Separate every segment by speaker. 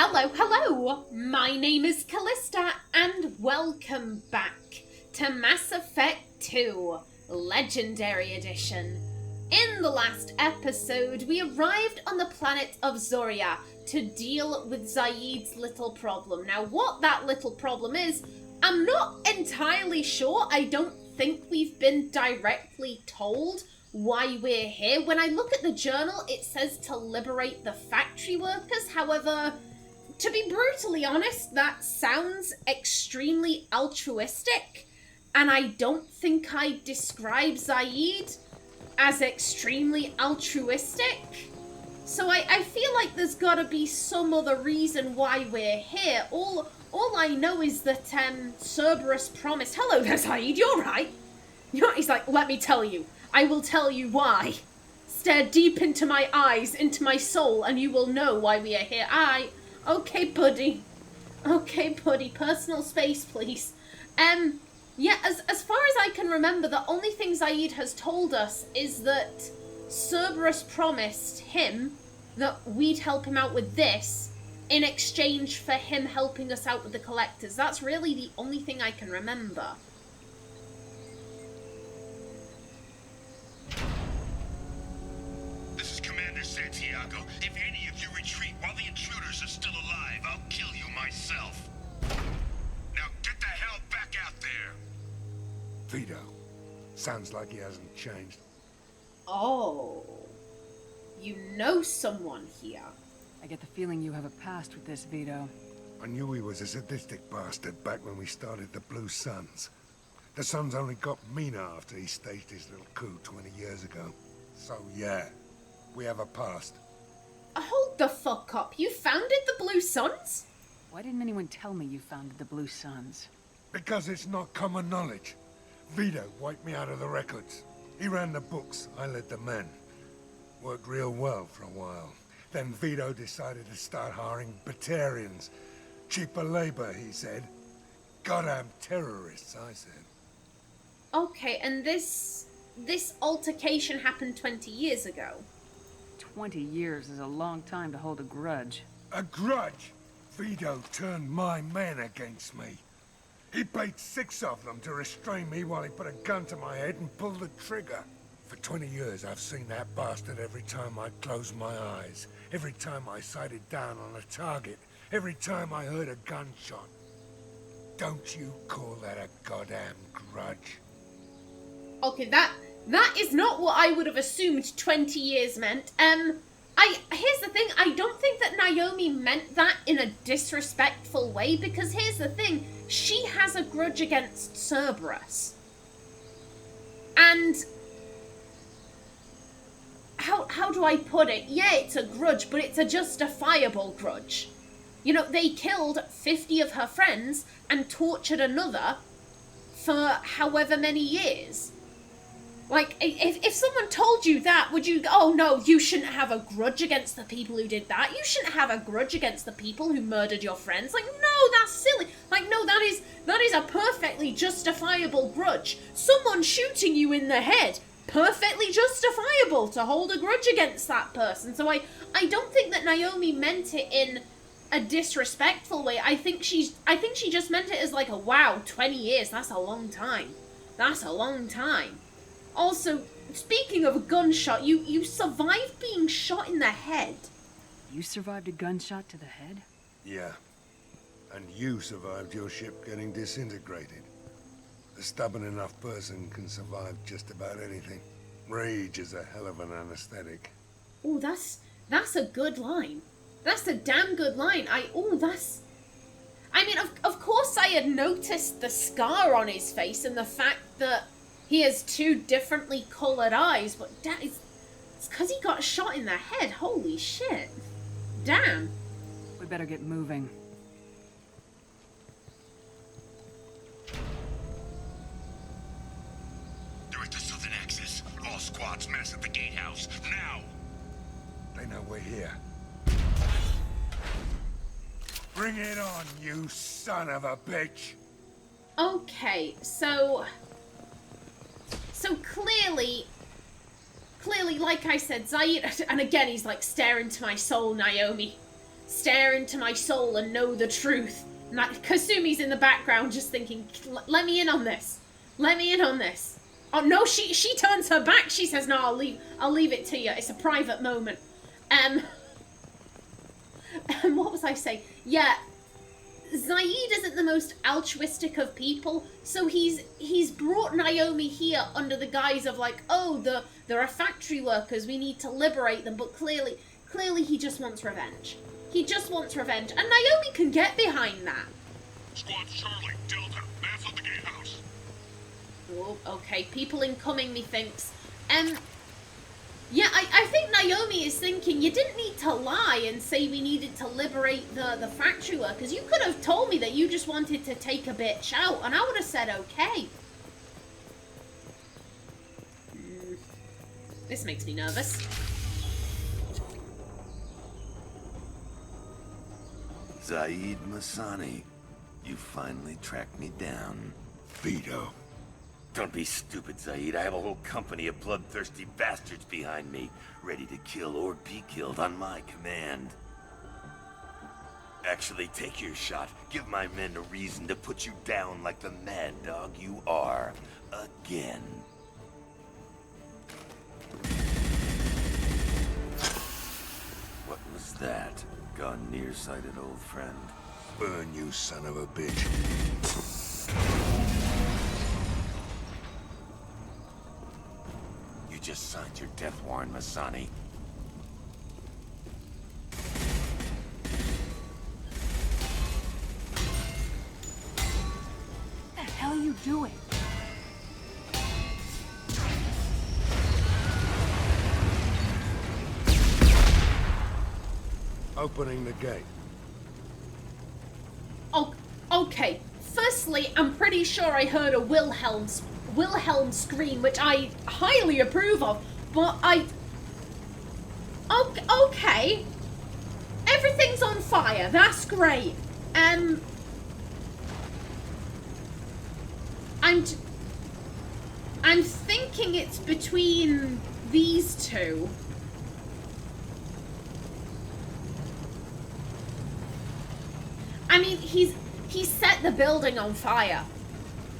Speaker 1: Hello! My name is Kallista, and welcome back to Mass Effect 2, Legendary Edition. In the last episode, we arrived on the planet of Zoria to deal with Zaeed's little problem. Now, what that little problem is, I'm not entirely sure. I don't think we've been directly told why we're here. When I look at the journal, it says to liberate the factory workers. However, to be brutally honest, that sounds extremely altruistic, and I don't think I'd describe Zaeed as extremely altruistic. So I feel like there's gotta be some other reason why we're here. All I know is that Cerberus promised. Hello there, Zaeed, you're right. He's like, let me tell you. I will tell you why. Stare deep into my eyes, into my soul, and you will know why we are here. Okay, buddy. Okay, buddy. Personal space, please. Yeah, as far as I can remember, the only thing Zaeed has told us is that Cerberus promised him that we'd help him out with this in exchange for him helping us out with the collectors. That's really the only thing I can remember.
Speaker 2: This is Commander Santiago. If any of you retreat while the intruders are still alive, I'll kill you myself. Now get the hell back out there!
Speaker 3: Vido. Sounds like he hasn't changed.
Speaker 1: Oh. You know someone here.
Speaker 4: I get the feeling you have a past with this, Vido.
Speaker 3: I knew he was a sadistic bastard back when we started the Blue Suns. The Suns only got meaner after he staged his little coup 20 years ago. So yeah, we have a past.
Speaker 1: Hold the fuck up. You founded the Blue Suns?
Speaker 4: Why didn't anyone tell me you founded the Blue Suns?
Speaker 3: Because it's not common knowledge. Vido wiped me out of the records. He ran the books, I led the men. Worked real well for a while. Then Vido decided to start hiring Batarians. Cheaper labor, he said. Goddamn terrorists, I said.
Speaker 1: Okay, and this altercation happened 20 years ago.
Speaker 4: 20 years is a long time to hold a grudge.
Speaker 3: A grudge? Vido turned my men against me. He paid 6 of them to restrain me while he put a gun to my head and pulled the trigger. For 20 years, I've seen that bastard every time I closed my eyes. Every time I sighted down on a target. Every time I heard a gunshot. Don't you call that a goddamn grudge?
Speaker 1: Okay, that is not what I would have assumed 20 years meant. Here's the thing, I don't think that Naomi meant that in a disrespectful way, because here's the thing, she has a grudge against Cerberus. And how do I put it? Yeah, it's a grudge, but it's a justifiable grudge. You know, they killed 50 of her friends and tortured another for however many years. Like, if someone told you that, would you go, oh no, you shouldn't have a grudge against the people who did that. You shouldn't have a grudge against the people who murdered your friends. Like, no, that's silly. Like, no, that is a perfectly justifiable grudge. Someone shooting you in the head, perfectly justifiable to hold a grudge against that person. So I don't think that Naomi meant it in a disrespectful way. I think she just meant it as like a, wow, 20 years, that's a long time. That's a long time. Also, speaking of a gunshot, you survived being shot in the head.
Speaker 4: You survived a gunshot to the head?
Speaker 3: Yeah. And you survived your ship getting disintegrated. A stubborn enough person can survive just about anything. Rage is a hell of an anesthetic.
Speaker 1: Oh, that's a good line. That's a damn good line. I mean, of course I had noticed the scar on his face and the fact that he has 2 differently colored eyes, but it's because he got shot in the head. Holy shit. Damn.
Speaker 4: We better get moving.
Speaker 2: They're at the southern axis. All squads mass at the gatehouse. Now!
Speaker 3: They know we're here. Bring it on, you son of a bitch!
Speaker 1: Okay, so clearly, like I said, Zaeed, and again he's like, stare into my soul, Naomi. stare into my soul and know the truth. Kasumi's in the background just thinking, let me in on this. Let me in on this. Oh no, she turns her back. She says, no, I'll leave it to you. It's a private moment. What was I saying? Yeah, Zaeed isn't the most altruistic of people, so he's brought Naomi here under the guise of like, oh, there are factory workers, we need to liberate them, but clearly he just wants revenge. He just wants revenge, and Naomi can get behind that.
Speaker 2: Squad Charlie, Delta, man's on the gatehouse.
Speaker 1: Oh, okay, people incoming, methinks. Yeah, I think Naomi is thinking, you didn't need to lie and say we needed to liberate the factory workers. You could have told me that you just wanted to take a bitch out, and I would have said okay. This makes me nervous.
Speaker 5: Zaeed Masani, you finally tracked me down.
Speaker 3: Vido.
Speaker 5: Don't be stupid, Zaeed. I have a whole company of bloodthirsty bastards behind me, ready to kill or be killed on my command. Actually, take your shot. Give my men a reason to put you down like the mad dog you are. Again. What was that? Gone nearsighted, old friend.
Speaker 3: Burn, you son of a bitch.
Speaker 5: You just signed your death warrant, Masani.
Speaker 4: What the hell are you doing?
Speaker 3: Opening the gate.
Speaker 1: Oh, okay. Firstly, I'm pretty sure I heard a Wilhelm scream, which I highly approve of, but okay. Everything's on fire. That's great. I'm thinking it's between these two. I mean, he set the building on fire.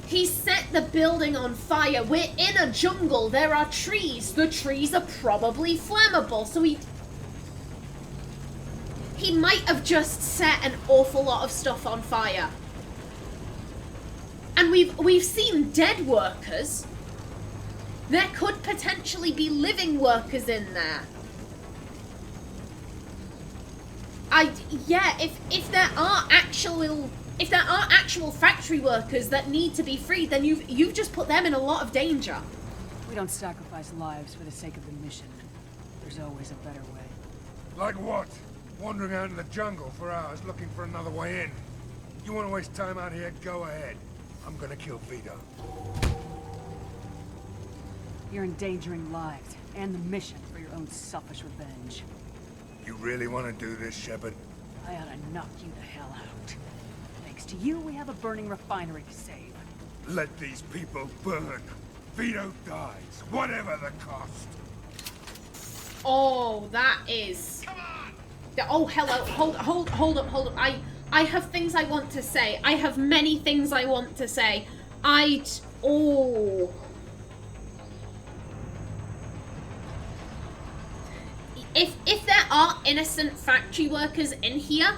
Speaker 1: He set the building on fire. We're in a jungle. There are trees. The trees are probably flammable. So he might have just set an awful lot of stuff on fire. And we've seen dead workers. There could potentially be living workers in there. Yeah, if there are actual factory workers that need to be freed, then you've just put them in a lot of danger.
Speaker 4: We don't sacrifice lives for the sake of the mission. There's always a better way.
Speaker 3: Like what? Wandering out in the jungle for hours looking for another way in. You want to waste time out here? Go ahead. I'm gonna kill Vido.
Speaker 4: You're endangering lives and the mission for your own selfish revenge.
Speaker 3: You really want to do this, Shepard?
Speaker 4: I ought to knock you the hell out. Thanks to you, we have a burning refinery to save.
Speaker 3: Let these people burn. Vido dies, whatever the cost.
Speaker 1: Oh, that is...
Speaker 2: Come on!
Speaker 1: Oh, hello. Hold up. I have things I want to say. I have many things I want to say. Oh... If there are innocent factory workers in here,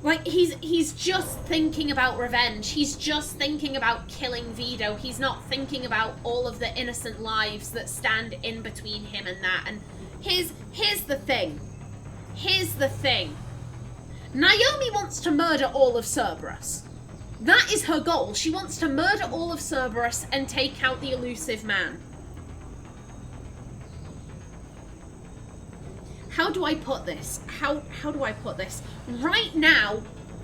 Speaker 1: like he's just thinking about revenge. He's just thinking about killing Vido. He's not thinking about all of the innocent lives that stand in between him and that. And here's the thing. Here's the thing. Naomi wants to murder all of Cerberus. That is her goal. She wants to murder all of Cerberus and take out the elusive man. How do I put this? How do I put this? Right now,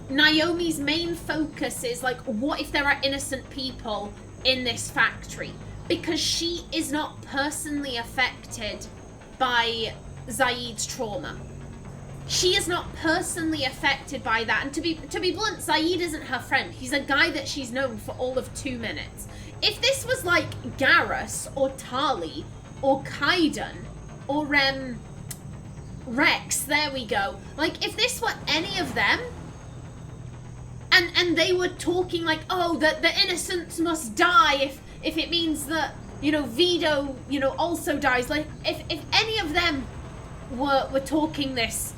Speaker 1: Naomi's main focus is like, what if there are innocent people in this factory? Because she is not personally affected by Zaeed's trauma. She is not personally affected by that. And to be blunt, Zaeed isn't her friend. He's a guy that she's known for all of 2 minutes. If this was like Garrus or Tali or Kaidan, Rex, there we go. Like, if this were any of them, and they were talking like, oh, that the innocents must die if it means that, you know, Vido, you know, also dies. Like, if any of them were talking this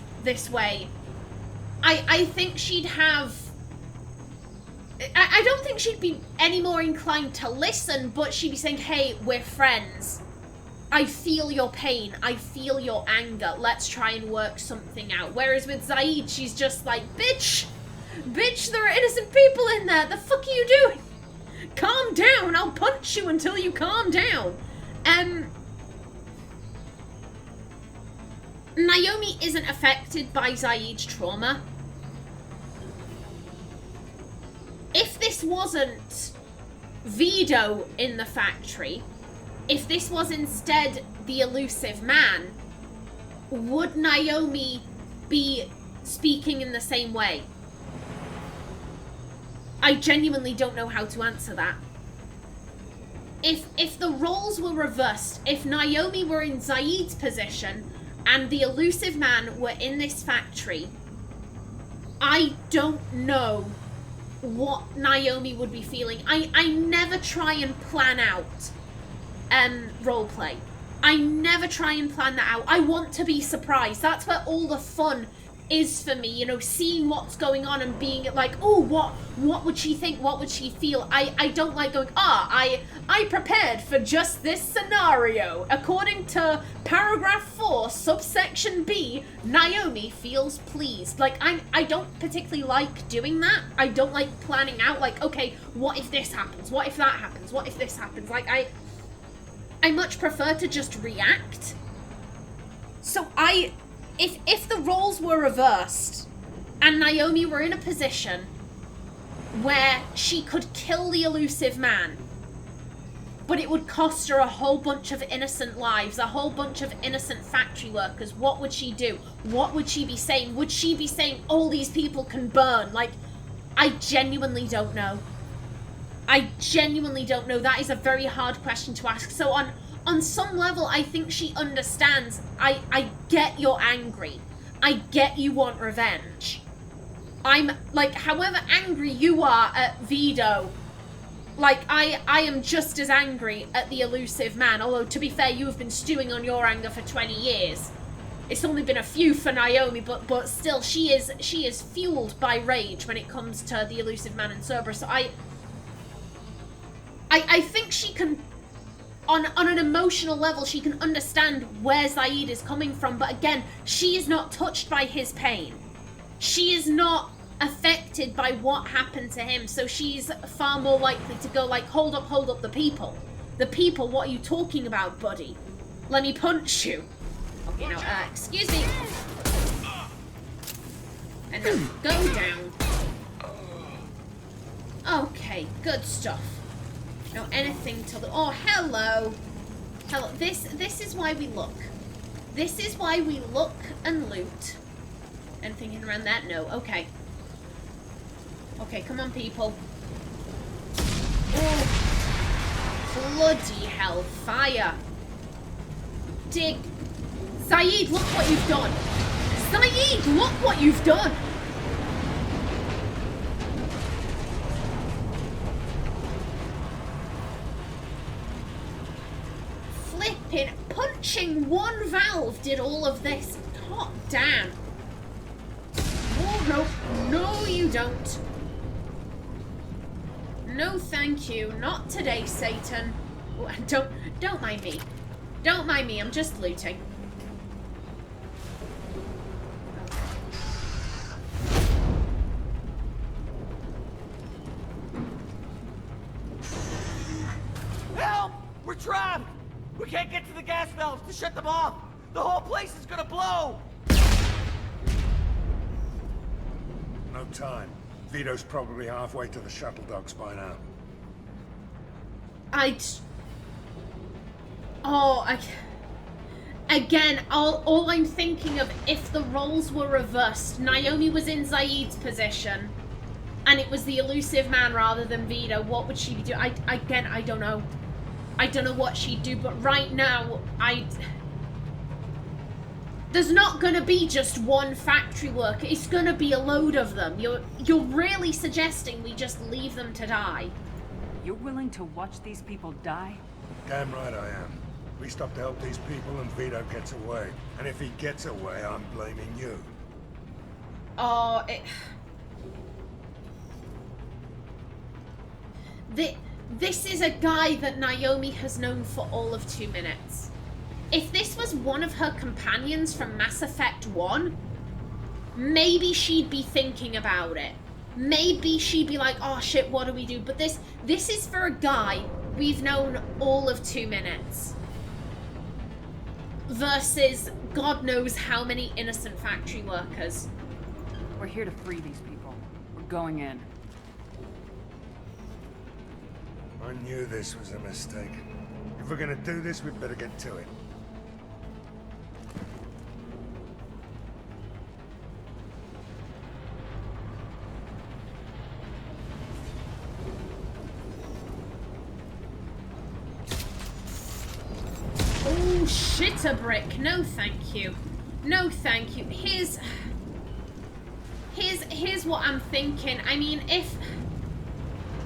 Speaker 1: way, I think she'd have... I don't think she'd be any more inclined to listen, but she'd be saying, hey, we're friends. I feel your pain. I feel your anger. Let's try and work something out. Whereas with Zaeed, she's just like, bitch, there are innocent people in there. The fuck are you doing? Calm down. I'll punch you until you calm down. Naomi isn't affected by Zaeed's trauma. If this wasn't Vido in the factory, if this was instead the elusive man, would Naomi be speaking in the same way? I genuinely don't know how to answer that. If the roles were reversed, if Naomi were in Zaeed's position and the elusive man were in this factory, I don't know what Naomi would be feeling. I never try and plan out roleplay. I never try and plan that out. I want to be surprised. That's where all the fun is for me, you know, seeing what's going on and being like, oh, what would she think? What would she feel? I don't like going, I prepared for just this scenario. According to paragraph 4, subsection B, Naomi feels pleased. Like, I don't particularly like doing that. I don't like planning out, like, okay, what if this happens? What if that happens? What if this happens? Like, I much prefer to just react. So if the roles were reversed and Naomi were in a position where she could kill the elusive man, but it would cost her a whole bunch of innocent lives, a whole bunch of innocent factory workers, what would she do? What would she be saying? Would she be saying, all these people can burn? Like, I genuinely don't know. I genuinely don't know. That is a very hard question to ask. So on some level, I think she understands. I get you're angry. I get you want revenge. I'm, like, however angry you are at Vido, like, I am just as angry at the elusive man. Although, to be fair, you have been stewing on your anger for 20 years. It's only been a few for Naomi, but still, she is fueled by rage when it comes to the elusive man and Cerberus. So I think she can, on an emotional level, she can understand where Zaeed is coming from. But again, she is not touched by his pain. She is not affected by what happened to him. So she's far more likely to go like, hold up, the people. The people, what are you talking about, buddy? Let me punch you. Okay, now, excuse me. And now, go down. Okay, good stuff. No, anything to the... Oh, hello. Hello. This is why we look. This is why we look and loot. Anything in around that? No. Okay. Okay, come on, people. Oh. Bloody hell. Fire. Dig. Zaeed, look what you've done. Zaeed, look what you've done. Flipping, punching one valve did all of this. Hot damn. Oh, no. No, you don't. No, thank you. Not today, Satan. Oh, don't mind me. Don't mind me. I'm just looting.
Speaker 6: Help! We're trapped! We can't get to the gas valves to shut them off! The whole place is gonna blow!
Speaker 3: No time. Vido's probably halfway to the shuttle docks by now.
Speaker 1: Again, all I'm thinking of, if the roles were reversed, Naomi was in Zaeed's position, and it was the elusive man rather than Vido, what would she be doing? Again, I don't know. I don't know what she'd do, but right now, There's not gonna be just one factory worker. It's gonna be a load of them. You're really suggesting we just leave them to die?
Speaker 4: You're willing to watch these people die?
Speaker 3: Damn right I am. We stop to help these people and Vido gets away. And if he gets away, I'm blaming you.
Speaker 1: Oh, This is a guy that Naomi has known for all of 2 minutes. If this was one of her companions from Mass Effect 1, maybe she'd be thinking about it. Maybe she'd be like, oh shit, what do we do? But this is for a guy we've known all of 2 minutes. Versus God knows how many innocent factory workers.
Speaker 4: We're here to free these people. We're going in.
Speaker 3: I knew this was a mistake. If we're gonna do this, we'd better get to it.
Speaker 1: Oh, shit a brick. No, thank you. No, thank you. Here's what I'm thinking. I mean, if...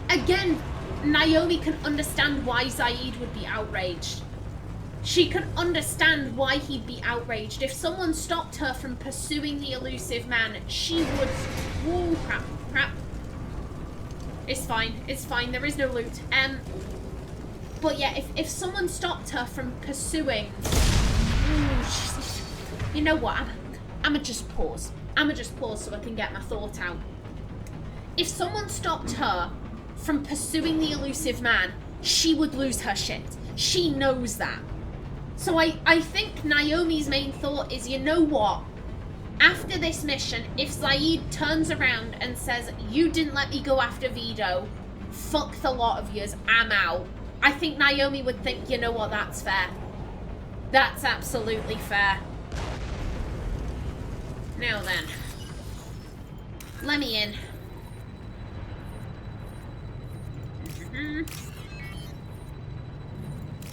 Speaker 1: Again, Naomi can understand why Zaeed would be outraged. She can understand why he'd be outraged. If someone stopped her from pursuing the elusive man, she would... Whoa, crap, crap. It's fine, it's fine. There is no loot. But yeah, if someone stopped her from pursuing... Ooh, you know what? I'ma just pause. I'ma just pause so I can get my thought out. If someone stopped her from pursuing the elusive man, she would lose her shit. She knows that. So I think Naomi's main thought is, you know what? After this mission, if Zaeed turns around and says, you didn't let me go after Vido, fuck the lot of yous, I'm out. I think Naomi would think, you know what, that's fair. That's absolutely fair. Now then. Let me in.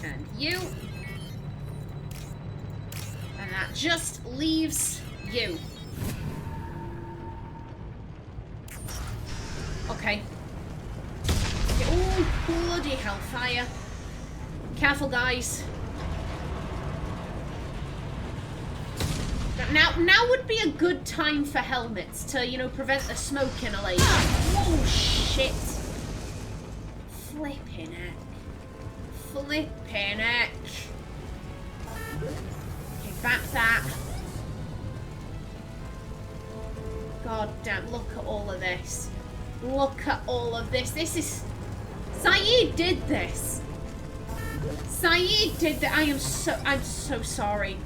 Speaker 1: And you. And that just leaves you. Okay. Oh, bloody hellfire. Careful, guys. Now would be a good time for helmets to, you know, prevent the smoke inhalation. Oh, shit. Flipping heck. Flipping heck. Okay, back that. God damn, look at all of this. Look at all of this. This is... Zaeed did this. Zaeed did that. I'm so sorry.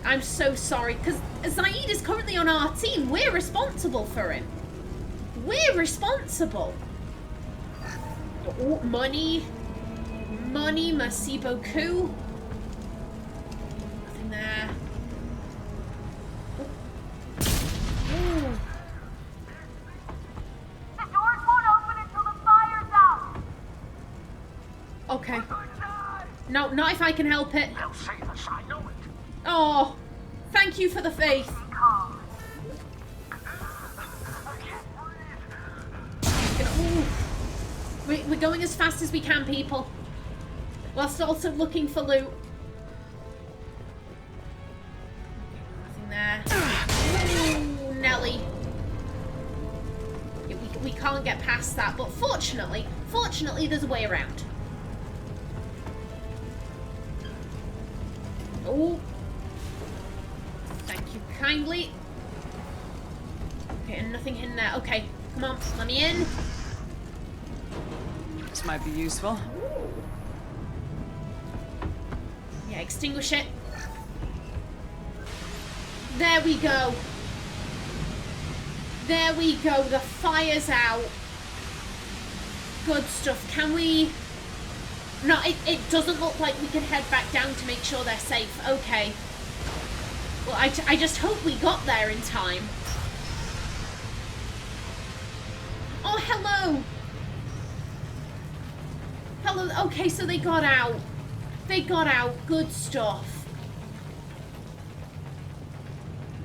Speaker 1: I'm so sorry. Because Zaeed is currently on our team. We're responsible for him. We're responsible. Oh, money. Money, merci beaucoup. Nothing there. Oh.
Speaker 7: The doors won't open until the fire's out.
Speaker 1: Okay. No, not if I can help it.
Speaker 2: They'll save us, I know it.
Speaker 1: Oh, thank you for the faith.
Speaker 7: Calm.
Speaker 1: We're going as fast as we can, people. Whilst also looking for loot. Nothing there. Ooh, Nelly. Yeah, we can't get past that, but fortunately, there's a way around. Oh. Thank you kindly. Okay, and nothing in there. Okay, come on, let me in.
Speaker 4: This might be useful.
Speaker 1: Yeah, extinguish it. There we go. There we go. The fire's out. Good stuff. Can we... No, it doesn't look like we can head back down to make sure they're safe. Okay. Well, I just hope we got there in time. Oh, hello. Hello. Okay, so they got out. They got out. Good stuff.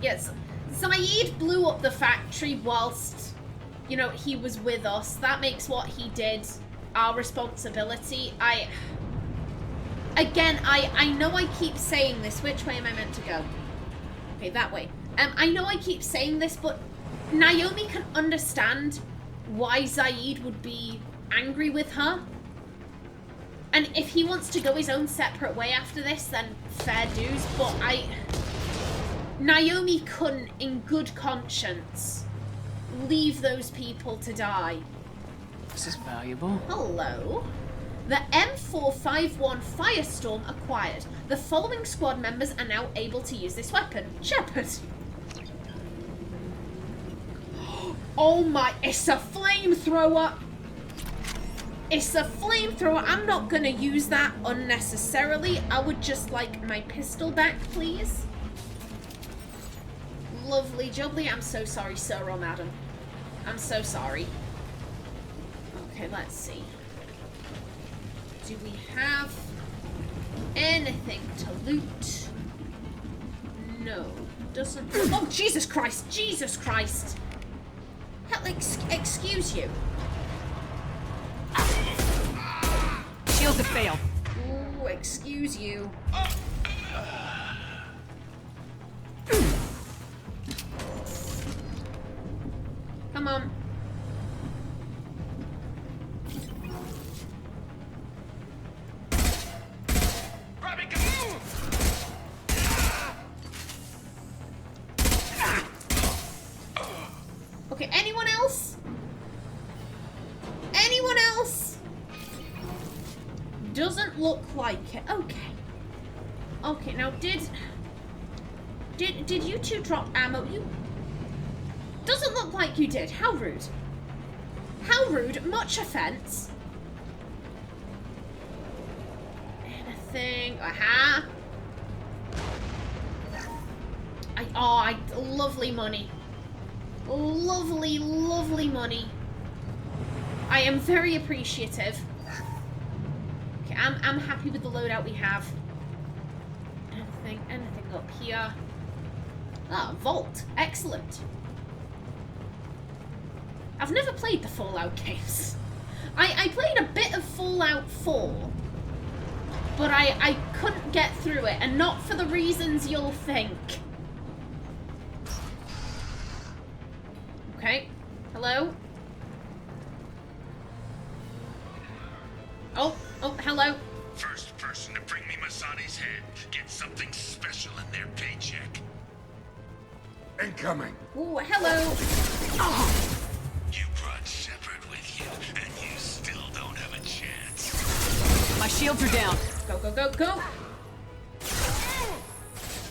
Speaker 1: Yes, Zaeed blew up the factory whilst, you know, he was with us. That makes what he did our responsibility. Again, I know I keep saying this. Which way am I meant to go? Okay, that way. I know I keep saying this, but Naomi can understand why Zaeed would be angry with her. And if he wants to go his own separate way after this, then fair dues. But Naomi couldn't, in good conscience, leave those people to die.
Speaker 4: This is valuable.
Speaker 1: Hello. The M451 Firestorm acquired. The following squad members are now able to use this weapon. Shepard. Oh my, it's a flamethrower. It's a flamethrower. I'm not going to use that unnecessarily. I would just like my pistol back, please. Lovely jubbly. I'm so sorry, sir or madam. I'm so sorry. Okay, let's see. Do we have anything to loot? No. Doesn't... Oh, Jesus Christ! Jesus Christ! Hell, excuse you.
Speaker 4: Shields have failed.
Speaker 1: Ooh, excuse you. Come on. Okay, anyone else? Anyone else? Doesn't look like it. Okay. Okay, now did you two drop ammo? You doesn't look like you did. How rude. How rude. Much offense. Anything? Aha. Lovely money. Lovely, lovely money. I am very appreciative. Okay, I'm happy with the loadout we have. Anything up here? Ah, vault. Excellent. I've never played the Fallout games. I played a bit of Fallout 4, but I couldn't get through it, and not for the reasons you'll think. Okay. Hello? Oh, hello.
Speaker 2: First person to bring me Masani's head gets something special in their paycheck.
Speaker 3: Incoming.
Speaker 1: Ooh, hello. Oh.
Speaker 2: You brought Shepard with you, and you still don't have a chance.
Speaker 4: My shields are down.
Speaker 1: Go, go, go, go.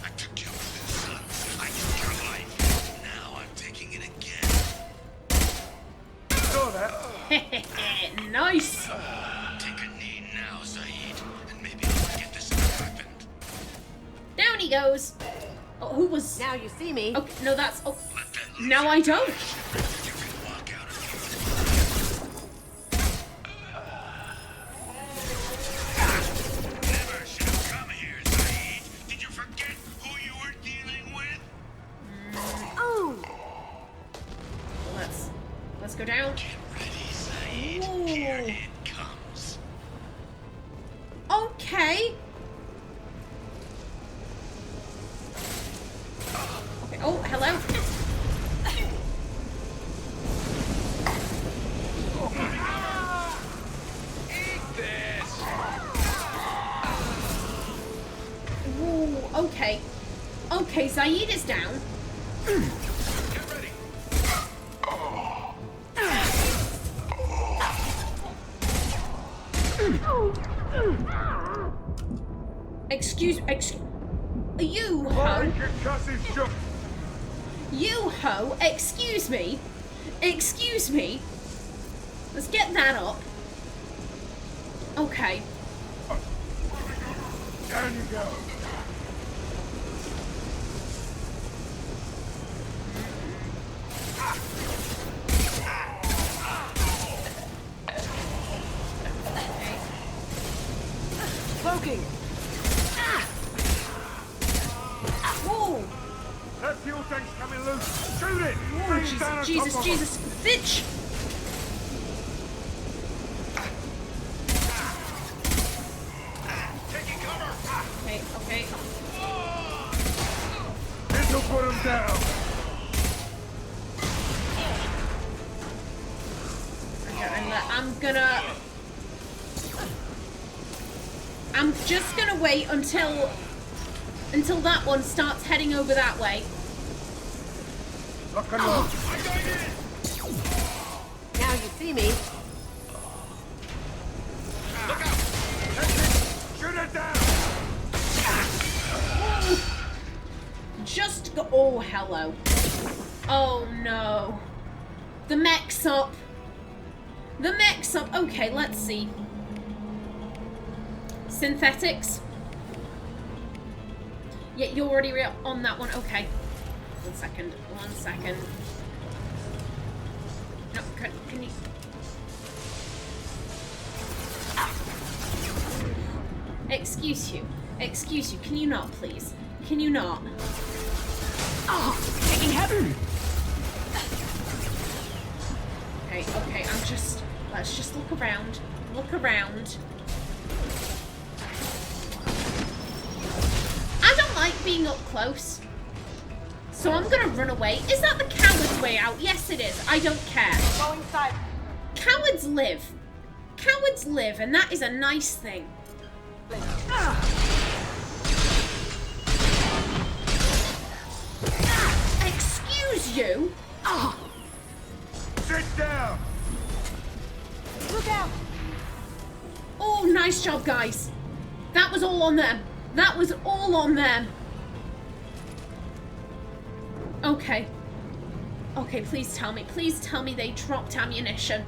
Speaker 2: I took your son. I took your life. Now I'm taking it again.
Speaker 3: Saw that.
Speaker 1: Nice.
Speaker 2: Take a knee now, Zaeed, and maybe I'll forget this ever happened.
Speaker 1: Down he goes. Oh, who was...
Speaker 8: Now you see me.
Speaker 1: Okay, no, that's... Oh,
Speaker 2: Let that
Speaker 1: now I don't.
Speaker 2: You can walk out of here. Never should have come here, Zaeed. Did you forget who you were dealing with?
Speaker 8: Oh,
Speaker 1: Let's go down.
Speaker 2: Get ready, Zaeed.
Speaker 1: Ooh.
Speaker 2: Here it comes.
Speaker 1: Okay. Okay. Oh, hello.
Speaker 2: Eat this.
Speaker 1: Ooh, okay. Okay, Zaeed is down.
Speaker 2: Get ready.
Speaker 1: Excuse you ho.
Speaker 3: Mike, your cousin's shot.
Speaker 1: You ho. Excuse me. Excuse me. Let's get that up. Okay.
Speaker 3: Down you go.
Speaker 4: Poking.
Speaker 1: Whoa.
Speaker 3: That's fuel tank's coming loose. Shoot it!
Speaker 1: Oh,
Speaker 3: Bring it down on
Speaker 1: Jesus,
Speaker 3: top of
Speaker 1: Jesus, bitch!
Speaker 2: Taking cover!
Speaker 1: Okay, okay.
Speaker 3: This'll put him down.
Speaker 1: I'm just gonna wait until that one starts heading over that way.
Speaker 3: Lock and load.
Speaker 8: Now you see me.
Speaker 2: Look out!
Speaker 3: Shoot it down.
Speaker 1: Just go. Oh, hello. Oh no. The mech's up. The mech's up. Okay, let's see. Synthetics. Yeah, you're already on that one. Okay. 1 second. 1 second. No, can you? Excuse you. Excuse you. Can you not, please? Can you not?
Speaker 4: Oh, taking heaven.
Speaker 1: Okay, okay, let's just look around. Look around. I don't like being up close. So I'm gonna run away. Is that the coward's way out? Yes, it is. I don't care.
Speaker 7: Go inside.
Speaker 1: Cowards live. Cowards live, and that is a nice thing. Excuse you?
Speaker 3: Sit down.
Speaker 7: Look out.
Speaker 1: Oh, nice job, guys. That was all on them. That was all on them. Okay. Okay, please tell me they dropped ammunition.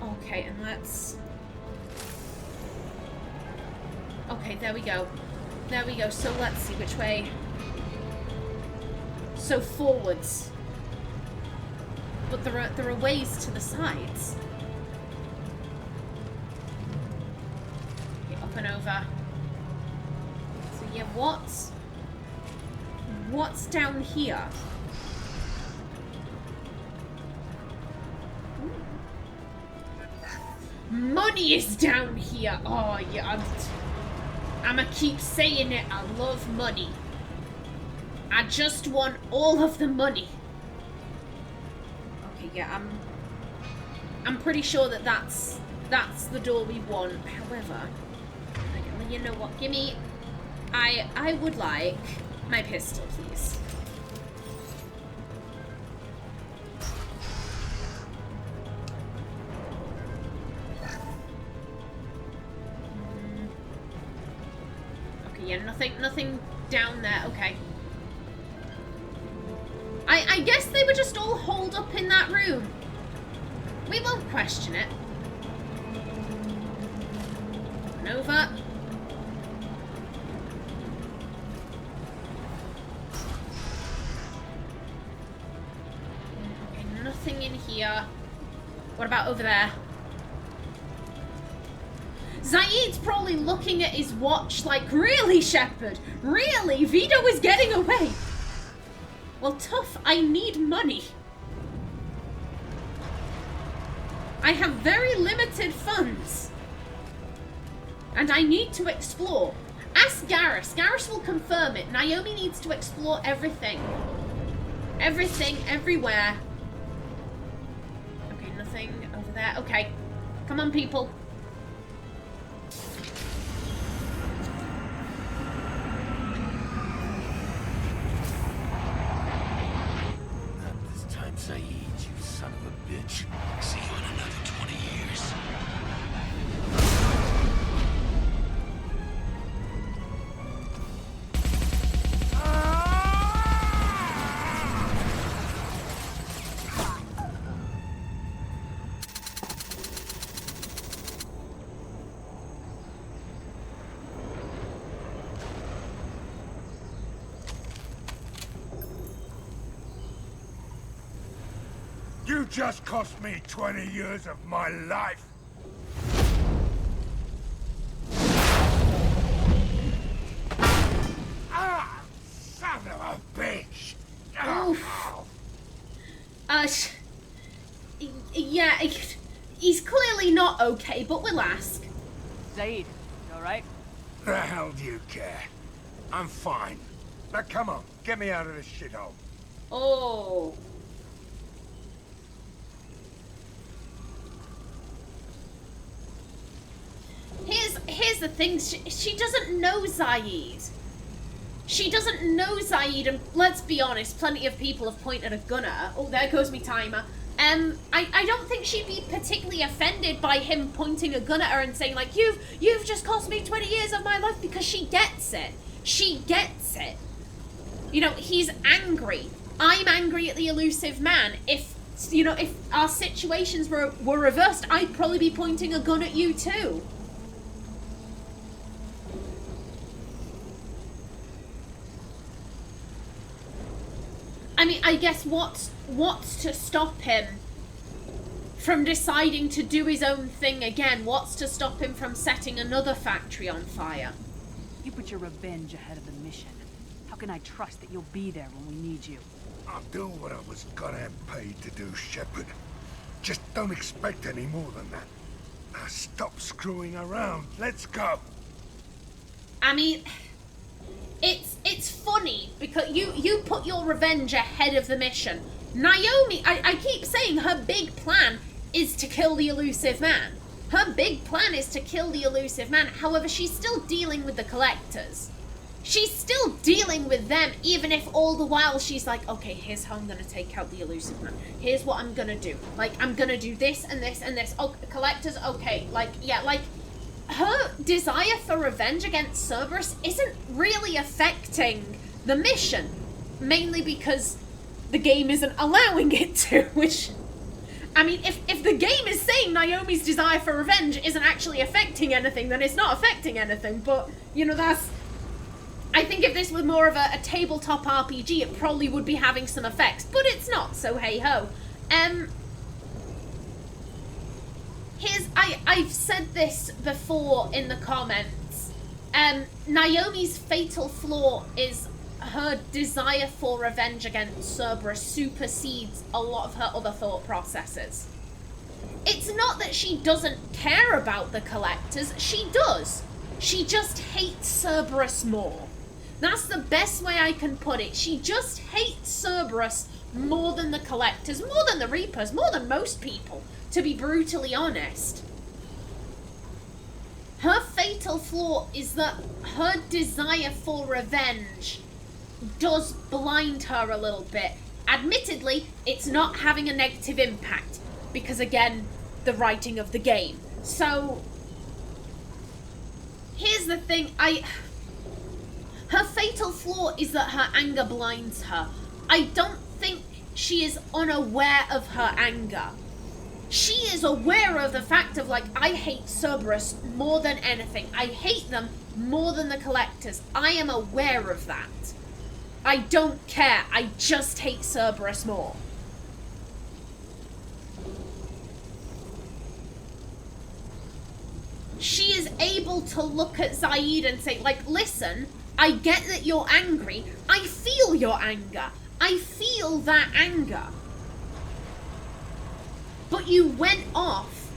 Speaker 1: Okay, and let's... Okay, there we go. There we go. So let's see which way. So forwards. But there are ways to the sides. Okay, up and over. So yeah, what's down here? Money is down here. Oh yeah, I'ma keep saying it. I love money. I just want all of the money. Okay, yeah, I'm pretty sure that's the door we want. However, you know what? Give me. I would like my pistol, please. Okay, yeah, nothing down there. Okay. I guess they were just all holed up in that room. We won't question it. And over. Okay, nothing in here. What about over there? Zaeed's probably looking at his watch like, really, Shepard? Really? Vido is getting away. Well, tough. I need money. I have very limited funds. And I need to explore. Ask Garrus. Garrus will confirm it. Naomi needs to explore everything. Everything, everywhere. Okay, nothing over there. Okay. Come on, people.
Speaker 5: Zaeed, you son of a bitch.
Speaker 2: See you in another 20 years.
Speaker 3: You just cost me 20 years of my life. Ah! Son of of a bitch!
Speaker 1: Oof. Yeah, he's clearly not okay, but we'll ask.
Speaker 4: Zaeed, you alright?
Speaker 3: The hell do you care? I'm fine. Now come on, get me out of this shithole.
Speaker 1: Oh. Here's the thing, she doesn't know Zaeed. She doesn't know Zaeed, and let's be honest, plenty of people have pointed a gun at her. Oh, there goes me timer. I don't think she'd be particularly offended by him pointing a gun at her and saying, like, you've just cost me 20 years of my life, because she gets it. She gets it. You know, he's angry. I'm angry at the elusive man. If our situations were reversed, I'd probably be pointing a gun at you too. I mean, I guess what's to stop him from deciding to do his own thing again? What's to stop him from setting another factory on fire?
Speaker 4: You put your revenge ahead of the mission. How can I trust that you'll be there when we need you?
Speaker 3: I'll do what I was goddamn paid to do, Shepard. Just don't expect any more than that. Now stop screwing around. Let's go.
Speaker 1: I mean, it's funny because you put your revenge ahead of the mission. Naomi, I keep saying her big plan is to kill the elusive man. Her big plan is to kill the elusive man. However, she's still dealing with the collectors. She's still dealing with them, even if all the while she's like, okay, here's how I'm gonna take out the elusive man. Here's what I'm gonna do. Like, I'm gonna do this and this and this. Oh, collectors, okay. Like, yeah, like, her desire for revenge against Cerberus isn't really affecting the mission. Mainly because the game isn't allowing it to, which... I mean, if the game is saying Naomi's desire for revenge isn't actually affecting anything, then it's not affecting anything. But, you know, that's... I think if this was more of a tabletop RPG, it probably would be having some effects. But it's not, so hey-ho. I've said this before in the comments. Naomi's fatal flaw is her desire for revenge against Cerberus supersedes a lot of her other thought processes. It's not that she doesn't care about the collectors, she does. She just hates Cerberus more. That's the best way I can put it. She just hates Cerberus more than the collectors, more than the Reapers, more than most people, to be brutally honest. Her fatal flaw is that her desire for revenge does blind her a little bit. Admittedly, it's not having a negative impact, because again, the writing of the game. So, here's the thing, her fatal flaw is that her anger blinds her. I don't think she is unaware of her anger. She is aware of the fact of, like, I hate Cerberus more than anything. I hate them more than the collectors. I am aware of that. I don't care. I just hate Cerberus more. She is able to look at Zaeed and say, like, listen, I get that you're angry. I feel your anger. I feel that anger. But you went off.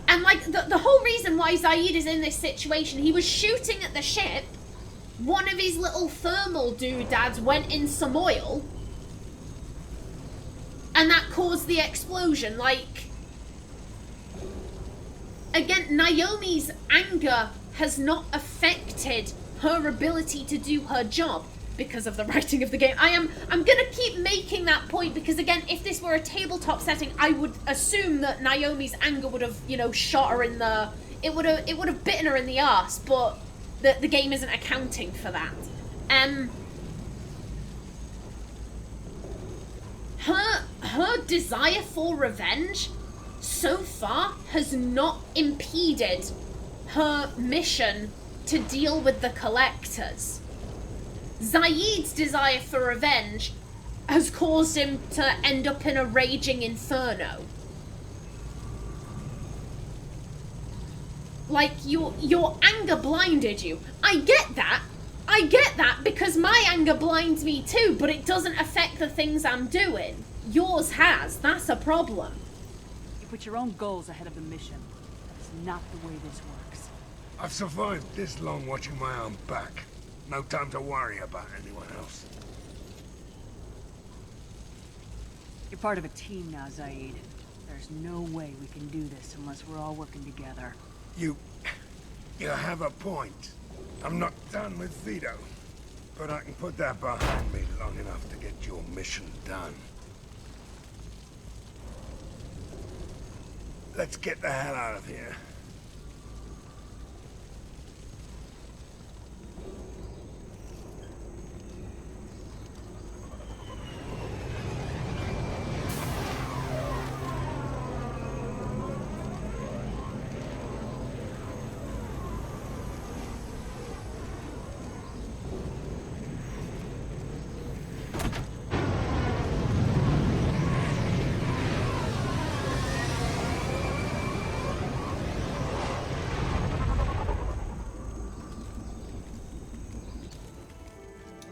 Speaker 1: And, like, the whole reason why Zaeed is in this situation, he was shooting at the ship. One of his little thermal doodads went in some oil. And that caused the explosion. Like, again, Naomi's anger has not affected her ability to do her job because of the writing of the game. I'm gonna keep making that point because, again, if this were a tabletop setting, I would assume that Naomi's anger would have, you know, shot her in the... It would have bitten her in the arse, but the game isn't accounting for that. Her desire for revenge so far has not impeded her mission to deal with the collectors. Zaeed's desire for revenge has caused him to end up in a raging inferno. Like, your anger blinded you. I get that. I get that because my anger blinds me too, but it doesn't affect the things I'm doing. Yours has. That's a problem.
Speaker 4: You put your own goals ahead of the mission. That is not the way this works.
Speaker 3: I've survived this long watching my own back. No time to worry about anyone else.
Speaker 4: You're part of a team now, Zaeed. There's no way we can do this unless we're all working together.
Speaker 3: You have a point. I'm not done with Vido, but I can put that behind me long enough to get your mission done. Let's get the hell out of here.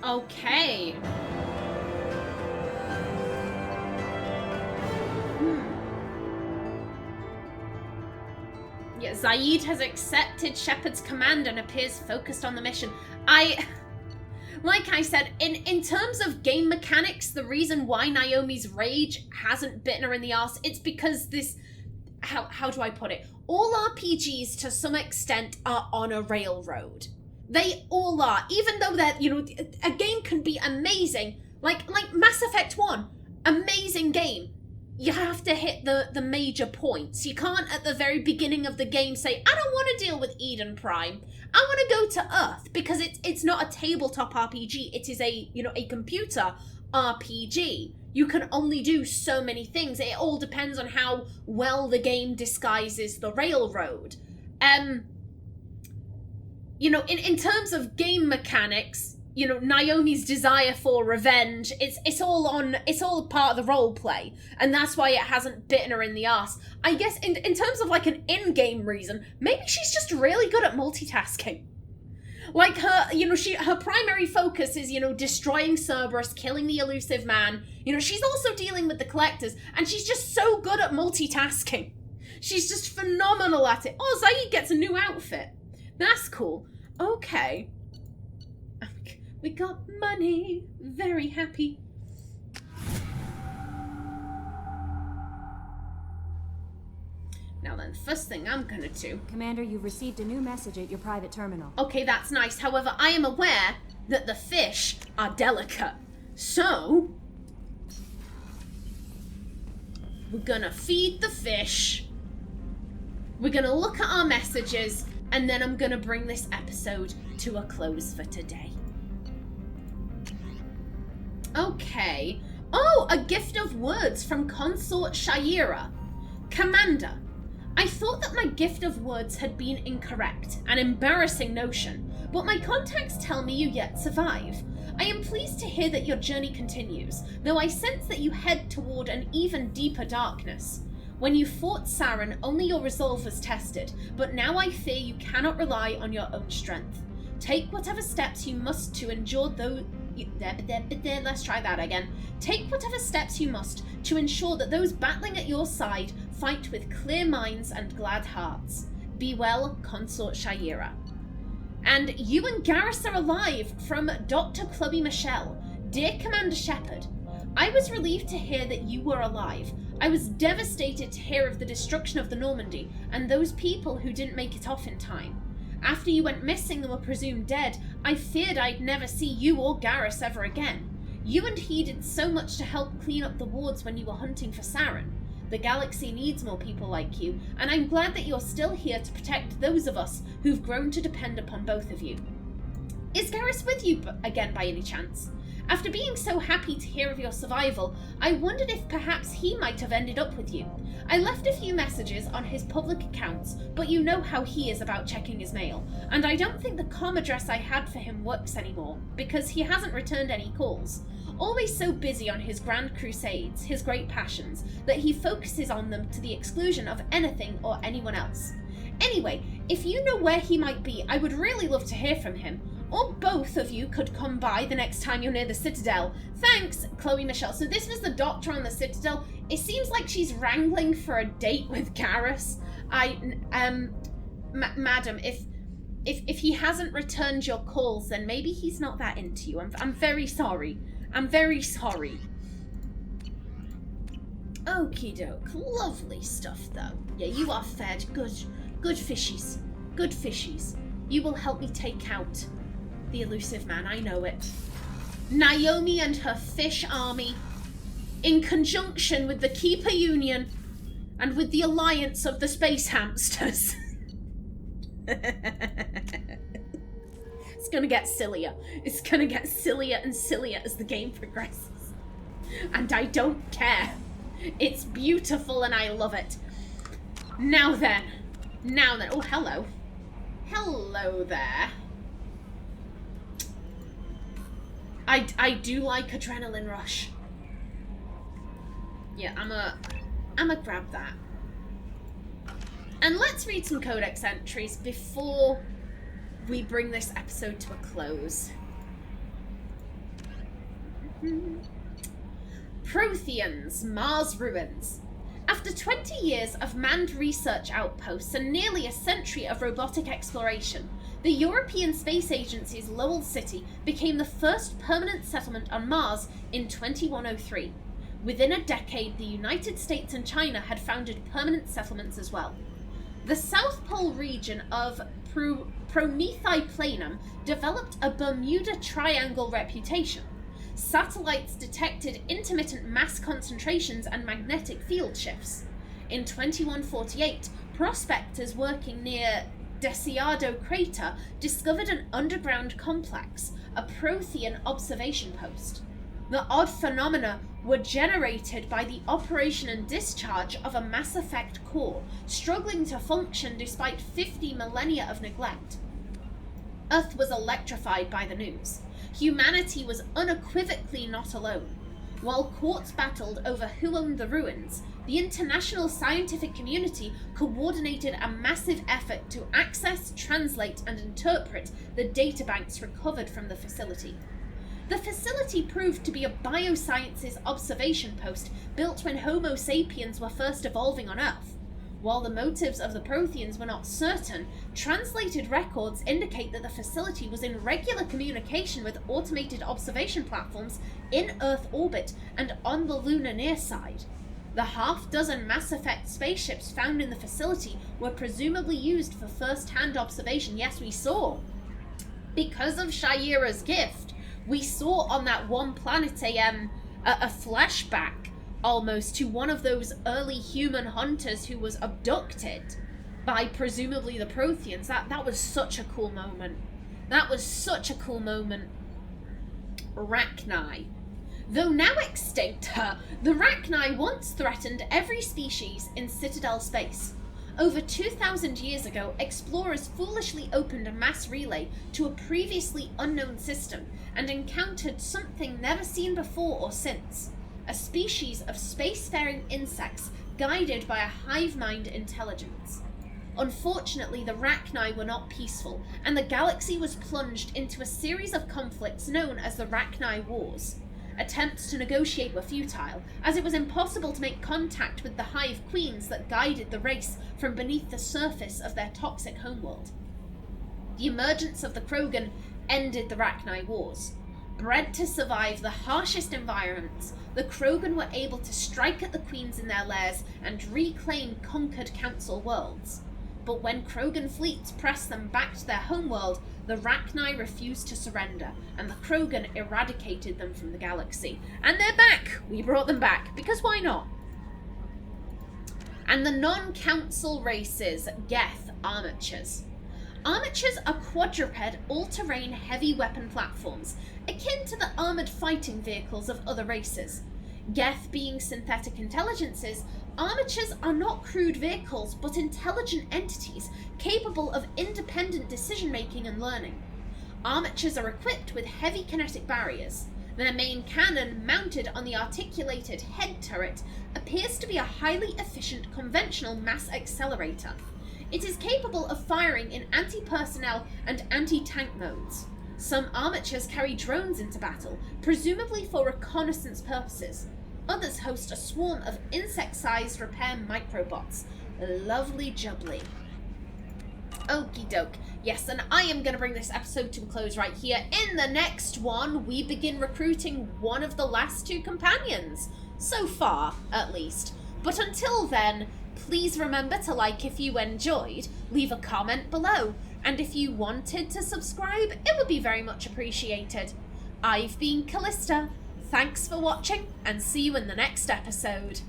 Speaker 1: Okay. Yeah, Zaeed has accepted Shepard's command and appears focused on the mission. Like I said, in terms of game mechanics, the reason why Naomi's rage hasn't bitten her in the arse, it's because this, how do I put it? All RPGs to some extent are on a railroad. They all are, even though they're, you know, a game can be amazing, like Mass Effect 1, amazing game. You have to hit the major points. You can't at the very beginning of the game say, I don't want to deal with Eden Prime. I want to go to Earth, because it's not a tabletop RPG. It is a computer RPG. You can only do so many things. It all depends on how well the game disguises the railroad. You know, in terms of game mechanics, you know, Naomi's desire for revenge, it's all part of the role play, and that's why it hasn't bitten her in the ass. I guess in terms of like an in-game reason, maybe she's just really good at multitasking. Like her primary focus is, you know, destroying Cerberus, killing the elusive man. You know, she's also dealing with the collectors, and she's just so good at multitasking. She's just phenomenal at it. Oh, Zaeed gets a new outfit. That's cool. Okay. We got money. Very happy. Now then, first thing I'm gonna do...
Speaker 8: Commander, you've received a new message at your private terminal.
Speaker 1: Okay, that's nice. However, I am aware that the fish are delicate. So... we're gonna feed the fish. We're gonna look at our messages. And then I'm gonna bring this episode to a close for today. Okay. Oh, a gift of words from Consort Shaira. Commander, I thought that my gift of words had been incorrect, an embarrassing notion, but my contacts tell me you yet survive. I am pleased to hear that your journey continues, though I sense that you head toward an even deeper darkness. When you fought Saren, only your resolve was tested, but now I fear you cannot rely on your own strength. Take whatever steps you must to endure those... Let's try that again. Take whatever steps you must to ensure that those battling at your side fight with clear minds and glad hearts. Be well, Consort Shaira. And you and Garrus are alive, from Dr. Clubby Michelle. Dear Commander Shepard, I was relieved to hear that you were alive. I was devastated to hear of the destruction of the Normandy and those people who didn't make it off in time. After you went missing and were presumed dead, I feared I'd never see you or Garrus ever again. You and he did so much to help clean up the wards when you were hunting for Saren. The galaxy needs more people like you, and I'm glad that you're still here to protect those of us who've grown to depend upon both of you. Is Garrus with you again by any chance? After being so happy to hear of your survival, I wondered if perhaps he might have ended up with you. I left a few messages on his public accounts, but you know how he is about checking his mail, and I don't think the com address I had for him works anymore, because he hasn't returned any calls. Always so busy on his grand crusades, his great passions, that he focuses on them to the exclusion of anything or anyone else. Anyway, if you know where he might be, I would really love to hear from him. or both of you could come by the next time you're near the Citadel. Thanks, Chloe Michelle. So this was the doctor on the Citadel. It seems like she's wrangling for a date with Garrus. Madam, if he hasn't returned your calls, then maybe he's not that into you. I'm very sorry. I'm very sorry. Okie doke. Lovely stuff, though. Yeah, you are fed. Good fishies. Good fishies. You will help me take out the elusive man. I know it. Naomi and her fish army, in conjunction with the Keeper Union and with the alliance of the space hamsters. It's gonna get sillier. It's gonna get sillier and sillier as the game progresses. And I don't care. It's beautiful and I love it. Now then. Oh, hello. Hello there. I do like adrenaline rush. Yeah, I'ma grab that. And let's read some codex entries before we bring this episode to a close. Protheans, Mars ruins. After 20 years of manned research outposts and nearly a century of robotic exploration, the European Space Agency's Lowell City became the first permanent settlement on Mars in 2103. Within a decade, the United States and China had founded permanent settlements as well. The South Pole region of Prometheus Planum developed a Bermuda Triangle reputation. Satellites detected intermittent mass concentrations and magnetic field shifts. In 2148, prospectors working near Deseado Crater discovered an underground complex, a Prothean observation post. The odd phenomena were generated by the operation and discharge of a Mass Effect core, struggling to function despite 50 millennia of neglect. Earth was electrified by the news. Humanity was unequivocally not alone. While courts battled over who owned the ruins, the international scientific community coordinated a massive effort to access, translate, and interpret the databanks recovered from the facility. The facility proved to be a biosciences observation post built when Homo sapiens were first evolving on Earth. While the motives of the Protheans were not certain, translated records indicate that the facility was in regular communication with automated observation platforms in Earth orbit and on the lunar near side. The half-dozen Mass Effect spaceships found in the facility were presumably used for first-hand observation. Yes, we saw. Because of Shaira's gift, we saw on that one planet a flashback almost to one of those early human hunters who was abducted by presumably the Protheans. That was such a cool moment. That was such a cool moment. Rachni. Though now extinct, the Rachni once threatened every species in Citadel space. Over 2,000 years ago, explorers foolishly opened a mass relay to a previously unknown system and encountered something never seen before or since. A species of spacefaring insects guided by a hive mind intelligence. Unfortunately, the Rachni were not peaceful, and the galaxy was plunged into a series of conflicts known as the Rachni Wars. Attempts to negotiate were futile, as it was impossible to make contact with the hive queens that guided the race from beneath the surface of their toxic homeworld. The emergence of the Krogan ended the Rachni Wars. Bred to survive the harshest environments, the Krogan were able to strike at the queens in their lairs and reclaim conquered council worlds. But when Krogan fleets pressed them back to their homeworld, the Rachni refused to surrender, and the Krogan eradicated them from the galaxy. And they're back! We brought them back, because why not? And the non-council races, Geth armatures. Armatures are quadruped, all-terrain heavy weapon platforms, akin to the armoured fighting vehicles of other races. Geth being synthetic intelligences, armatures are not crude vehicles, but intelligent entities capable of independent decision-making and learning. Armatures are equipped with heavy kinetic barriers. Their main cannon, mounted on the articulated head turret, appears to be a highly efficient conventional mass accelerator. It is capable of firing in anti-personnel and anti-tank modes. Some armatures carry drones into battle, presumably for reconnaissance purposes. Others host a swarm of insect-sized repair microbots. Lovely jubbly. Okie doke. Yes, and I am going to bring this episode to a close right here. In the next one, we begin recruiting one of the last two companions. So far, at least. But until then, please remember to like if you enjoyed, leave a comment below, and if you wanted to subscribe, it would be very much appreciated. I've been Kallista. Thanks for watching, and see you in the next episode.